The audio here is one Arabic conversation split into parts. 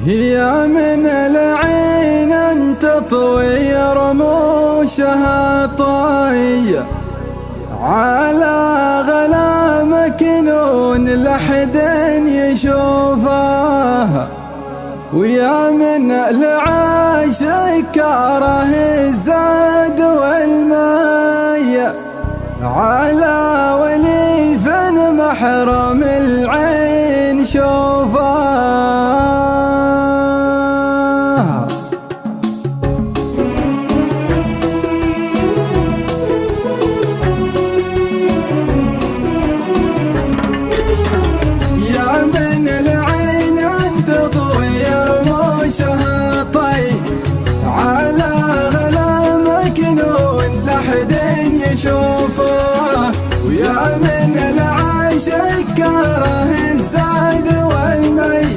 هي من العين انت طوي رموشها طي على غلا مكنون لحد يشوفها، ويا من العاشق كاره الزاد والمي على وليف محرم العين شوفها. شوفه ويا من العاشق كاره الزاد والمي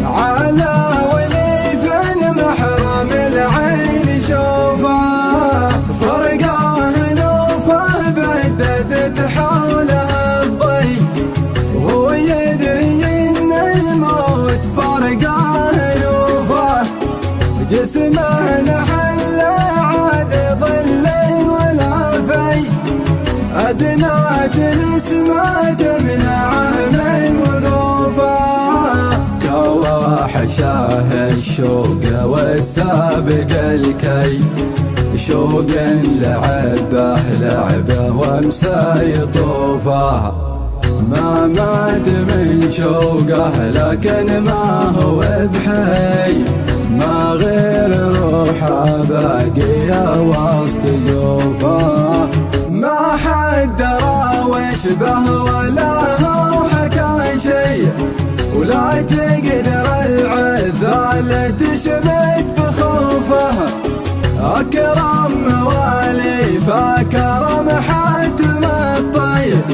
على وليف محرم العين شوفه، فرقاه نوفه بددت حولها الضي وهو يدري ان الموت فرقاه نوفه، جسمه نحل عاد ظل أدنات نسمات من عام ولوفا، كواحشاه الشوق وتسابق الكي شوق لعبه لعبه وامسى يطوفه، ما مات من شوقه لكن ما هو بحي، ما غير روحه باقيه وسط جوفه، ما حد درى وشبه ولا هو حكى شي، ولا تقدر العذال تشمت بخوفه، أكرم موالي فكرم حاتم الطيب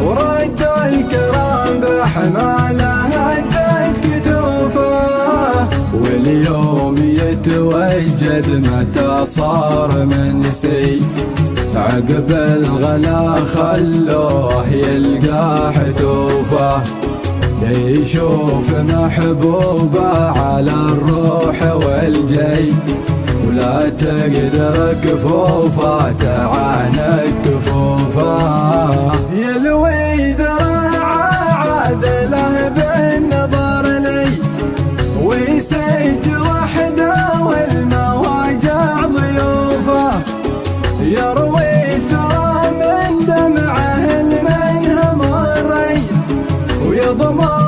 ورد الكرام بحماله هدت كتوفه، واليوم يتوجد متى صار منسي عقب الغلا خلوه يلقى حتوفه، يشوف محبوبه على الروح والجي ولا تقدر كفوفه تعانق كفوفه، يلوي ذراعه عاذله بالنظر لي ويسج وحده والمواجع ضيوفه، يروي ثرى من دمعه المنهم الري ويضمر